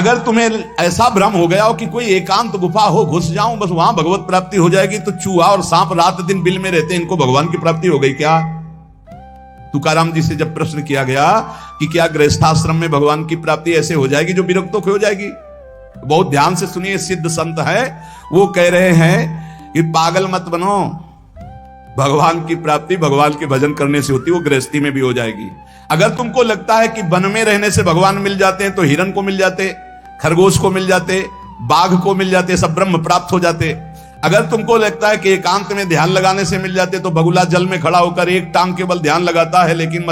अगर तुम्हें ऐसा भ्रम हो गया हो कि कोई एकांत गुफा हो, घुस जाऊं बस वहां भगवत प्राप्ति हो जाएगी, तो चूहा और सांप रात दिन बिल में रहते हैं, इनको भगवान की प्राप्ति हो गई क्या? तुकाराम जी से जब प्रश्न किया गया कि क्या गृहस्थाश्रम में भगवान की प्राप्ति ऐसे हो जाएगी जो विरक्तों की हो जाएगी? बहुत ध्यान से सुनिए, सिद्ध संत है, वो कह रहे हैं कि पागल मत बनो, भगवान की प्राप्ति भगवान के भजन करने से होती है, वो गृहस्थी में भी हो जाएगी। अगर तुमको लगता है कि वन में रहने से भगवान मिल जाते हैं, तो हिरन को मिल जाते, खरगोश को मिल जाते, बाघ को मिल जाते, सब ब्रह्म प्राप्त हो जाते। अगर तुमको लगता है कि एकांत में ध्यान लगाने से मिल जाते, तो बगुला जल में खड़ा होकर एक टांग केवल ध्यान लगाता है, लेकिन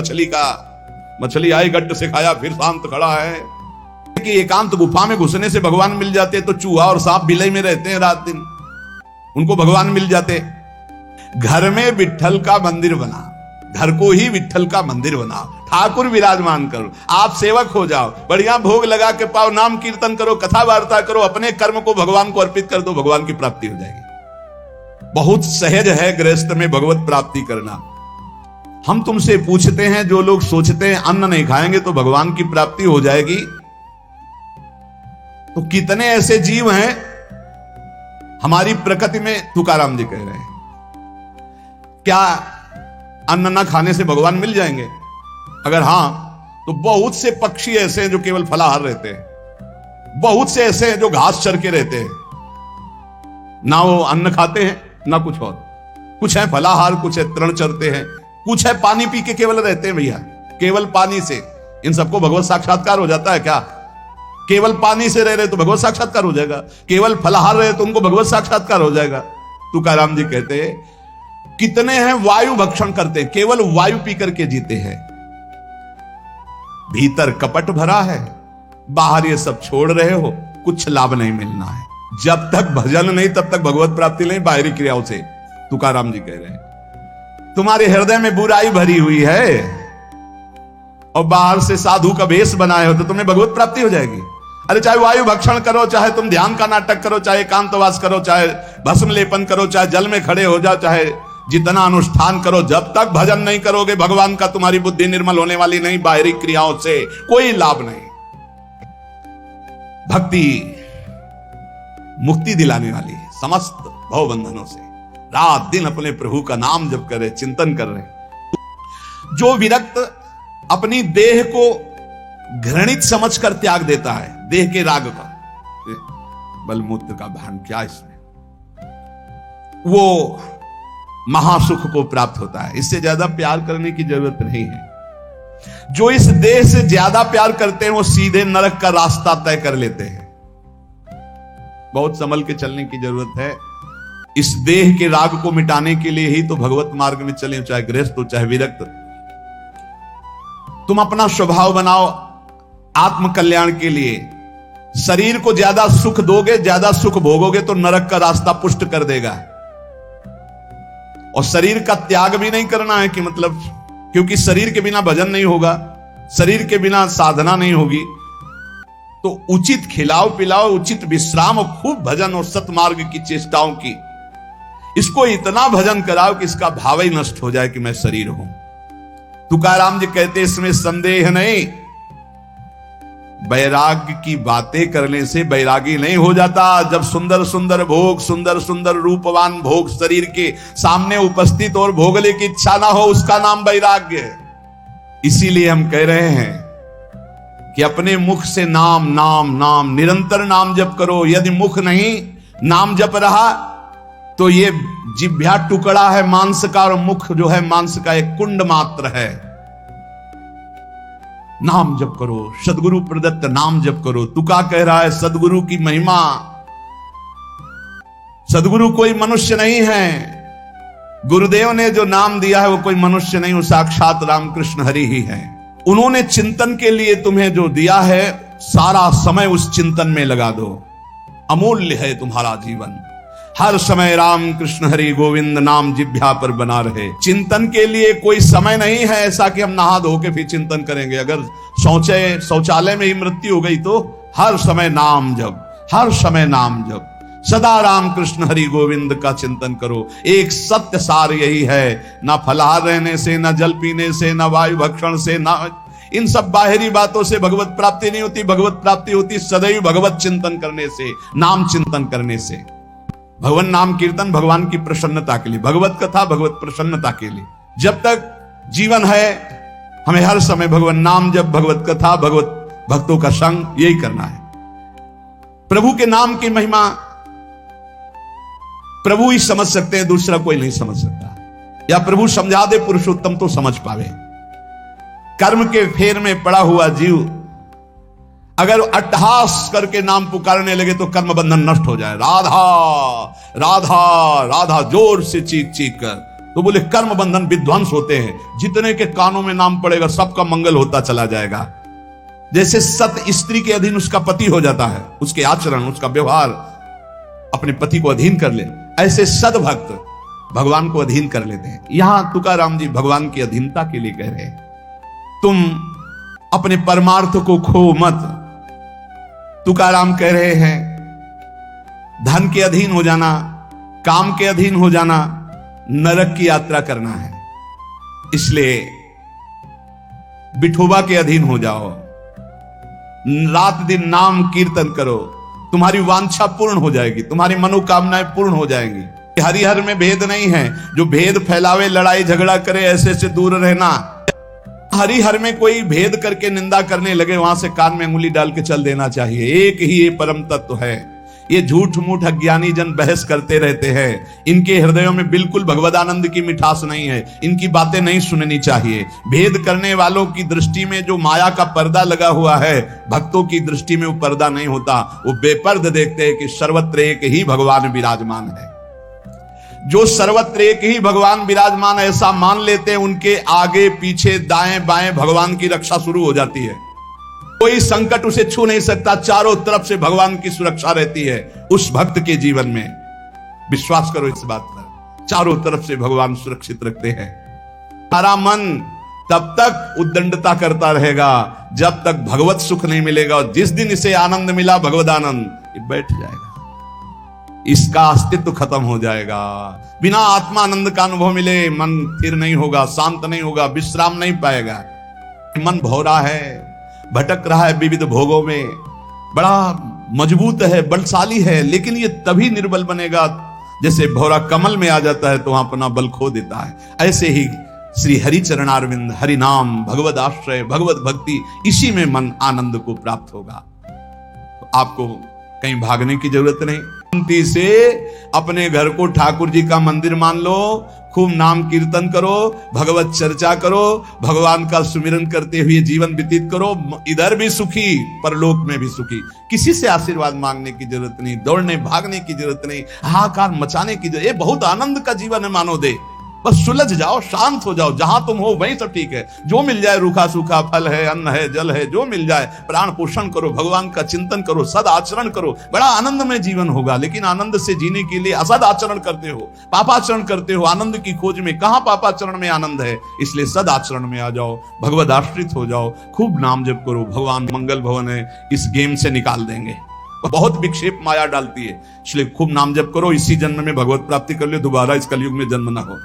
मछली आई गट्ट से खाया फिर शांत खड़ा है। कि एकांत गुफा में घुसने से भगवान मिल जाते, तो चूहा और सांप बिलई में रहते हैं रात दिन, उनको भगवान मिल जाते। घर में विट्ठल का मंदिर बना, घर को ही विट्ठल का मंदिर बनाओ, ठाकुर विराजमान करो, आप सेवक हो जाओ, बढ़िया भोग लगा के पाओ, नाम कीर्तन करो, कथा वार्ता करो, अपने कर्म को भगवान को अर्पित कर दो, भगवान की प्राप्ति हो जाएगी। बहुत सहज है गृहस्थ में भगवत प्राप्ति करना। हम तुमसे पूछते हैं, जो लोग सोचते हैं अन्न नहीं खाएंगे तो भगवान की प्राप्ति हो जाएगी, तो कितने ऐसे जीव हैं हमारी प्रकृति में? तुकाराम जी कह रहे हैं, क्या अन्न न खाने से भगवान मिल जाएंगे? अगर हां, तो बहुत से पक्षी ऐसे हैं जो केवल फलाहार रहते हैं, बहुत से ऐसे हैं जो घास चर के रहते हैं, ना वो अन्न खाते हैं ना कुछ और। कुछ है फलाहार, कुछ है तृण चरते हैं, कुछ है पानी पी के केवल रहते हैं। भैया केवल पानी से इन सबको भगवत साक्षात्कार हो जाता है क्या? केवल पानी से रह रहे तो भगवत साक्षात्कार हो जाएगा, केवल फलाहार रहे तो उनको भगवत साक्षात्कार हो जाएगा। तुकाराम जी कहते हैं, कितने हैं वायु भक्षण करते हैं, केवल वायु पी करके जीते हैं, भीतर कपट भरा है, बाहर ये सब छोड़ रहे हो, कुछ लाभ नहीं मिलना है। जब तक भजन नहीं तब तक भगवत प्राप्ति नहीं, बाहरी क्रियाओं से। तुकाराम जी कह रहे हैं, तुम्हारे हृदय में बुराई भरी हुई है और बाहर से साधु का भेष बनाए हो, तो तुम्हें भगवत प्राप्ति हो जाएगी। अरे चाहे वायु भक्षण करो, चाहे तुम ध्यान का नाटक करो, चाहे एकांतवास करो, चाहे भस्म लेपन करो, चाहे जल में खड़े हो जाओ, चाहे जितना अनुष्ठान करो, जब तक भजन नहीं करोगे भगवान का, तुम्हारी बुद्धि निर्मल होने वाली नहीं, बाहरी क्रियाओं से कोई लाभ नहीं। भक्ति मुक्ति दिलाने वाली है समस्त भव बंधनों से। रात दिन अपने प्रभु का नाम जप करे, चिंतन कर रहे। जो विरक्त अपनी देह को घृणित समझकर त्याग देता है, देह के राग का, बलमूत्र का भान क्या इसमें, वो महासुख को प्राप्त होता है। इससे ज्यादा प्यार करने की जरूरत नहीं है। जो इस देह से ज्यादा प्यार करते हैं वो सीधे नरक का रास्ता तय कर लेते हैं। बहुत संभल के चलने की जरूरत है। इस देह के राग को मिटाने के लिए ही तो भगवत मार्ग में चले, चाहे गृहस्थ हो चाहे विरक्त। तुम अपना स्वभाव बनाओ आत्म कल्याण के लिए। शरीर को ज्यादा सुख दोगे, ज्यादा सुख भोगोगे तो नरक का रास्ता पुष्ट कर देगा। और शरीर का त्याग भी नहीं करना है कि मतलब, क्योंकि शरीर के बिना भजन नहीं होगा, शरीर के बिना साधना नहीं होगी। तो उचित खिलाओ पिलाओ, उचित विश्राम और खूब भजन और सतमार्ग की चेष्टाओं की। इसको इतना भजन कराओ कि इसका भाव ही नष्ट हो जाए कि मैं शरीर हूं। तुकाराम जी कहते इसमें संदेह नहीं, वैराग्य की बातें करने से वैरागी नहीं हो जाता। जब सुंदर सुंदर भोग, सुंदर सुंदर रूपवान भोग शरीर के सामने उपस्थित और भोगने की इच्छा ना हो, उसका नाम वैराग्य है। इसीलिए हम कह रहे हैं कि अपने मुख से नाम नाम नाम निरंतर नाम जप करो। यदि मुख नहीं नाम जप रहा तो ये जिह्वा टुकड़ा है मांस का, और मुख जो है मांस का एक कुंड मात्र है। नाम जप करो, सदगुरु प्रदत्त नाम जप करो। तुका कह रहा है सदगुरु की महिमा, सदगुरु कोई मनुष्य नहीं है। गुरुदेव ने जो नाम दिया है वो कोई मनुष्य नहीं, वो साक्षात रामकृष्ण हरि ही है। उन्होंने चिंतन के लिए तुम्हें जो दिया है, सारा समय उस चिंतन में लगा दो। अमूल्य है तुम्हारा जीवन। हर समय राम कृष्ण हरि गोविंद नाम जिह्वा पर बना रहे। चिंतन के लिए कोई समय नहीं है ऐसा कि हम नहा धो के फिर चिंतन करेंगे। अगर शौचालय में ही मृत्यु हो गई तो हर समय नाम जप, हर समय नाम जप। सदा राम कृष्ण हरि गोविंद का चिंतन करो। एक सत्य सार यही है, ना फलाहार रहने से, ना जल पीने से, ना वायु भक्षण से, ना इन सब बाहरी बातों से भगवत प्राप्ति नहीं होती। भगवत प्राप्ति होती सदैव भगवत चिंतन करने से, नाम चिंतन करने से। भगवान नाम कीर्तन भगवान की प्रसन्नता के लिए, भगवत कथा भगवत प्रसन्नता के लिए। जब तक जीवन है हमें हर समय भगवान नाम जब, भगवत कथा, भगवत भक्तों का संग, यही करना है। प्रभु के नाम की महिमा प्रभु ही समझ सकते हैं, दूसरा कोई नहीं समझ सकता। या प्रभु समझा दे पुरुषोत्तम तो समझ पावे। कर्म के फेर में पड़ा हुआ जीव अगर अट्टहास करके नाम पुकारने लगे तो कर्म बंधन नष्ट हो जाए। राधा राधा राधा जोर से चीख चीख कर, तो बोले कर्म बंधन विध्वंस होते हैं। जितने के कानों में नाम पड़ेगा सबका मंगल होता चला जाएगा। जैसे सत स्त्री के अधीन उसका पति हो जाता है, उसके आचरण, उसका व्यवहार अपने पति को अधीन कर ले, ऐसे सदभक्त भगवान को अधीन कर लेते हैं। यहां तुकाराम जी भगवान की अधीनता के लिए कह रहे हैं, तुम अपने परमार्थ को खो मत। तुकाराम कह रहे हैं धन के अधीन हो जाना, काम के अधीन हो जाना, नरक की यात्रा करना है। इसलिए विठोबा के अधीन हो जाओ, रात दिन नाम कीर्तन करो, तुम्हारी वांछा पूर्ण हो जाएगी, तुम्हारी मनोकामनाएं पूर्ण हो जाएंगी। हरिहर में भेद नहीं है, जो भेद फैलावे, लड़ाई झगड़ा करे, ऐसे से दूर रहना। हरिहर में कोई भेद करके निंदा करने लगे, वहां से कान में उंगली डाल के चल देना चाहिए। एक ही ये परम तत्व है। ये झूठ मूठ अज्ञानी जन बहस करते रहते हैं, इनके हृदयों में बिल्कुल भगवदानंद की मिठास नहीं है, इनकी बातें नहीं सुननी चाहिए। भेद करने वालों की दृष्टि में जो माया का पर्दा लगा हुआ है, भक्तों की दृष्टि में वो पर्दा नहीं होता। वो बेपर्द देखते हैं कि सर्वत्र एक ही भगवान विराजमान है। जो सर्वत्र एक ही भगवान विराजमान ऐसा मान लेते हैं, उनके आगे पीछे दाएं बाएं भगवान की रक्षा शुरू हो जाती है। कोई संकट उसे छू नहीं सकता, चारों तरफ से भगवान की सुरक्षा रहती है उस भक्त के जीवन में। विश्वास करो इस बात पर, चारों तरफ से भगवान सुरक्षित रखते हैं। हमारा मन तब तक उद्दंडता करता रहेगा जब तक भगवत सुख नहीं मिलेगा, और जिस दिन इसे आनंद मिला, भगवदानंद, ये बैठ जाएगा, इसका अस्तित्व खत्म हो जाएगा। बिना आत्मानंद का अनुभव मिले मन स्थिर नहीं होगा, शांत नहीं होगा, विश्राम नहीं पाएगा। मन भौरा है, भटक रहा है विविध भोगों में, बड़ा मजबूत है, बलशाली है, लेकिन ये तभी निर्बल बनेगा जैसे भौरा कमल में आ जाता है तो वहां अपना बल खो देता है। ऐसे ही श्री हरि चरणारविंद, हरि नाम, भगवद आश्रय, भगवत भक्ति, इसी में मन आनंद को प्राप्त होगा। तो आपको कहीं भागने की जरूरत नहीं। शांति से अपने घर को ठाकुर जी का मंदिर मान लो, खूब नाम कीर्तन करो, भगवत चर्चा करो, भगवान का सुमिरन करते हुए जीवन व्यतीत करो। इधर भी सुखी, परलोक में भी सुखी। किसी से आशीर्वाद मांगने की जरूरत नहीं, दौड़ने भागने की जरूरत नहीं, हाहाकार मचाने की जरूरत। ये बहुत आनंद का जीवन है मानो दे। बस सुलझ जाओ, शांत हो जाओ, जहां तुम हो वहीं सब ठीक है। जो मिल जाए, रूखा सूखा फल है, अन्न है, जल है, जो मिल जाए, प्राण पोषण करो, भगवान का चिंतन करो, सद आचरण करो, बड़ा आनंद में जीवन होगा। लेकिन आनंद से जीने के लिए असद आचरण करते हो, पापाचरण करते हो, आनंद की खोज में। कहां पापाचरण में आनंद है? इसलिए सद आचरण में आ जाओ, भगवद आश्रित हो जाओ, खूब नाम जप करो। भगवान मंगल भवन है, इस गेम से निकाल देंगे। बहुत विक्षेप माया डालती है, इसलिए खूब नाम जप करो। इसी जन्म में भगवत प्राप्ति कर लो, दोबारा इस कलयुग में जन्म ना हो।